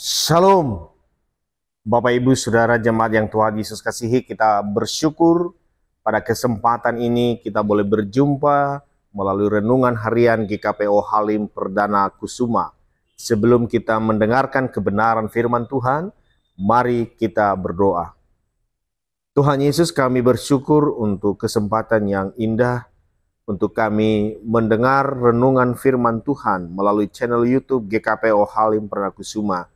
Shalom, Bapak Ibu Saudara jemaat yang Tuhan Yesus kasihi, kita bersyukur pada kesempatan ini kita boleh berjumpa melalui renungan harian GKPO Halim Perdana Kusuma. Sebelum kita mendengarkan kebenaran firman Tuhan, mari kita berdoa. Tuhan Yesus, kami bersyukur untuk kesempatan yang indah untuk kami mendengar renungan firman Tuhan melalui channel YouTube GKPO Halim Perdana Kusuma.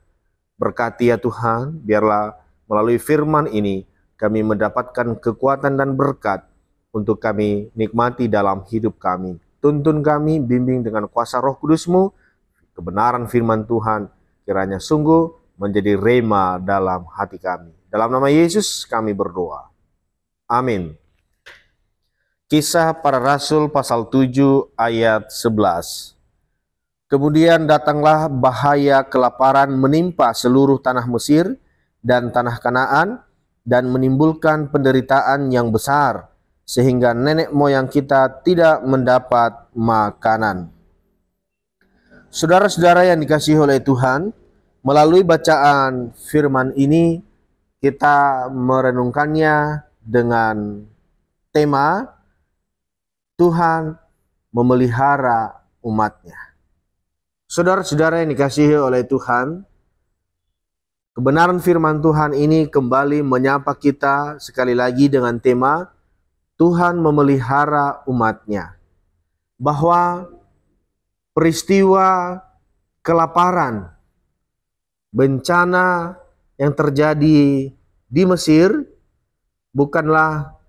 Berkati ya Tuhan, biarlah melalui firman ini kami mendapatkan kekuatan dan berkat untuk kami nikmati dalam hidup kami. Tuntun kami, bimbing dengan kuasa Roh Kudus-Mu, kebenaran firman Tuhan kiranya sungguh menjadi rema dalam hati kami. Dalam nama Yesus kami berdoa. Amin. Kisah Para Rasul pasal 7 ayat 11. Kemudian datanglah bahaya kelaparan menimpa seluruh tanah Mesir dan tanah Kanaan dan menimbulkan penderitaan yang besar sehingga nenek moyang kita tidak mendapat makanan. Saudara-saudara yang dikasihi oleh Tuhan, melalui bacaan firman ini kita merenungkannya dengan tema Tuhan memelihara umatnya. Saudara-saudara yang dikasihi oleh Tuhan, kebenaran firman Tuhan ini kembali menyapa kita sekali lagi dengan tema Tuhan memelihara umatnya. Bahwa peristiwa kelaparan, bencana yang terjadi di Mesir bukanlah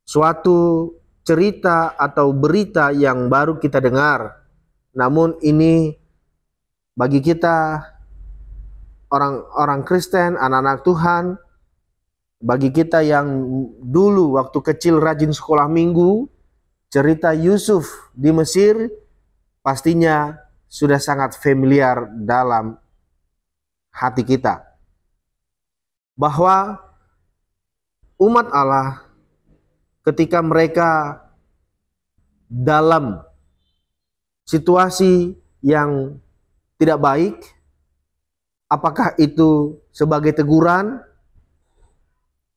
suatu cerita atau berita yang baru kita dengar. Namun ini bagi kita orang-orang Kristen, anak-anak Tuhan, bagi kita yang dulu waktu kecil rajin sekolah minggu, cerita Yusuf di Mesir pastinya sudah sangat familiar dalam hati kita. Bahwa umat Allah ketika mereka dalam situasi yang tidak baik, apakah itu sebagai teguran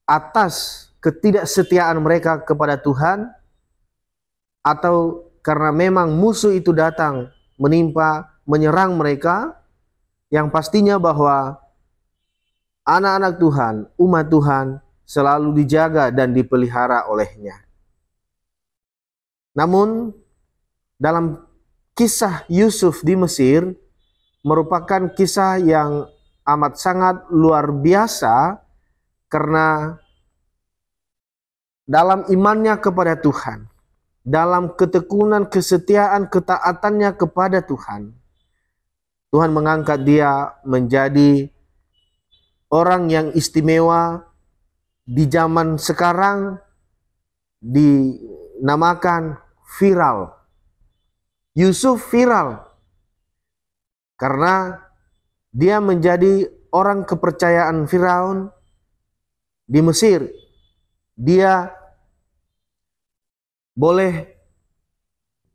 atas ketidaksetiaan mereka kepada Tuhan, atau karena memang musuh itu datang menimpa, menyerang mereka, yang pastinya bahwa anak-anak Tuhan, umat Tuhan selalu dijaga dan dipelihara olehnya. Namun dalam kisah Yusuf di Mesir merupakan kisah yang amat sangat luar biasa karena dalam imannya kepada Tuhan, dalam ketekunan, kesetiaan, ketaatannya kepada Tuhan, Tuhan mengangkat dia menjadi orang yang istimewa. Di zaman sekarang dinamakan viral. Yusuf viral karena dia menjadi orang kepercayaan Firaun di Mesir. Dia boleh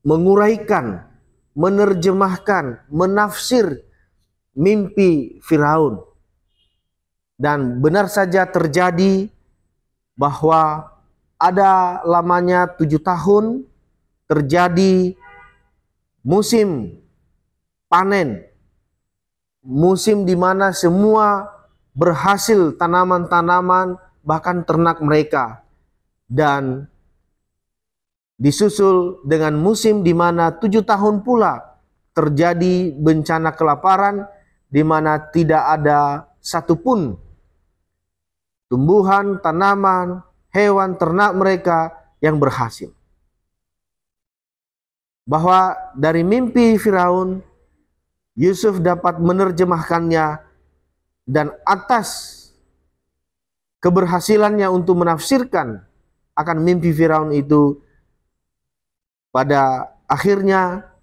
menguraikan, menerjemahkan, menafsir mimpi Firaun. Dan benar saja terjadi bahwa ada lamanya 7 tahun terjadi musim panen, musim di mana semua berhasil tanaman-tanaman bahkan ternak mereka, dan disusul dengan musim di mana 7 tahun pula terjadi bencana kelaparan di mana tidak ada satupun tumbuhan, tanaman, hewan, ternak mereka yang berhasil. Bahwa dari mimpi Firaun, Yusuf dapat menerjemahkannya, dan atas keberhasilannya untuk menafsirkan akan mimpi Firaun itu, pada akhirnya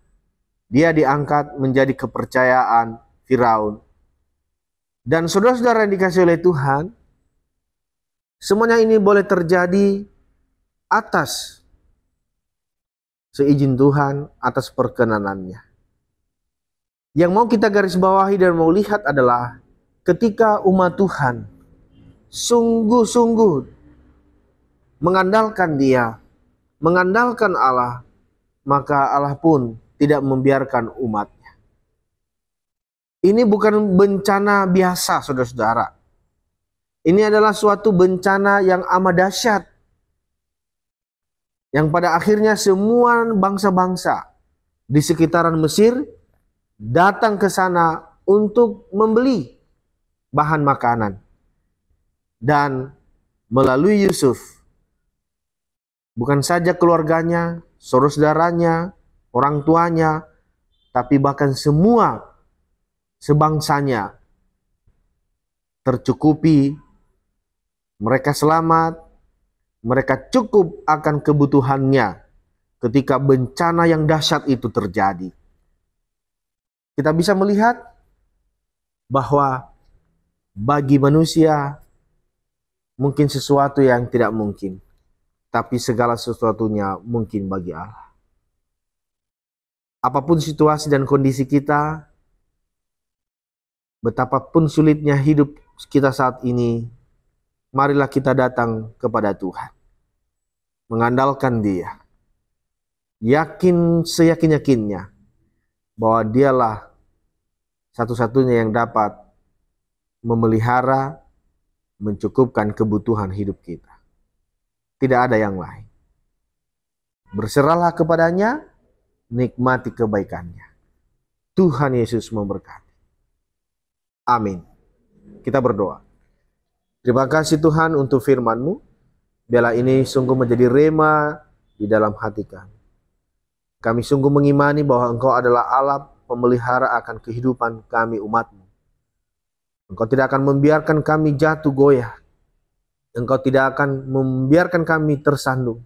dia diangkat menjadi kepercayaan Firaun. Dan saudara-saudara yang dikasihi oleh Tuhan, semuanya ini boleh terjadi atas seizin Tuhan, atas perkenanannya. Yang mau kita garis bawahi dan mau lihat adalah ketika umat Tuhan sungguh-sungguh mengandalkan Dia, mengandalkan Allah, maka Allah pun tidak membiarkan umatnya. Ini bukan bencana biasa, saudara-saudara. Ini adalah suatu bencana yang amat dahsyat, yang pada akhirnya semua bangsa-bangsa di sekitaran Mesir datang ke sana untuk membeli bahan makanan. Dan melalui Yusuf, bukan saja keluarganya, saudara-saudaranya, orang tuanya, tapi bahkan semua sebangsanya tercukupi, mereka selamat, mereka cukup akan kebutuhannya ketika bencana yang dahsyat itu terjadi. Kita bisa melihat bahwa bagi manusia mungkin sesuatu yang tidak mungkin, tapi segala sesuatunya mungkin bagi Allah. Apapun situasi dan kondisi kita, betapapun sulitnya hidup kita saat ini, marilah kita datang kepada Tuhan, mengandalkan Dia, yakin seyakin-yakinnya bahwa Dialah satu-satunya yang dapat memelihara, mencukupkan kebutuhan hidup kita. Tidak ada yang lain. Berserahlah kepadanya, nikmati kebaikannya. Tuhan Yesus memberkati. Amin. Kita berdoa. Terima kasih Tuhan untuk firman-Mu. Biarlah ini sungguh menjadi rema di dalam hati kami. Kami sungguh mengimani bahwa Engkau adalah Allah pemelihara akan kehidupan kami umat-Mu. Engkau tidak akan membiarkan kami jatuh goyah. Engkau tidak akan membiarkan kami tersandung.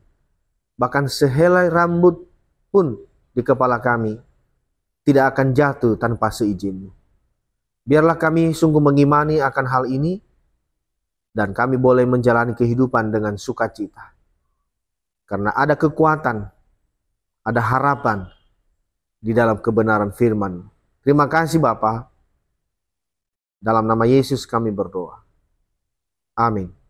Bahkan sehelai rambut pun di kepala kami tidak akan jatuh tanpa seizin-Mu. Biarlah kami sungguh mengimani akan hal ini, dan kami boleh menjalani kehidupan dengan sukacita. Karena ada kekuatan, ada harapan di dalam kebenaran firman. Terima kasih Bapa. Dalam nama Yesus kami berdoa. Amin.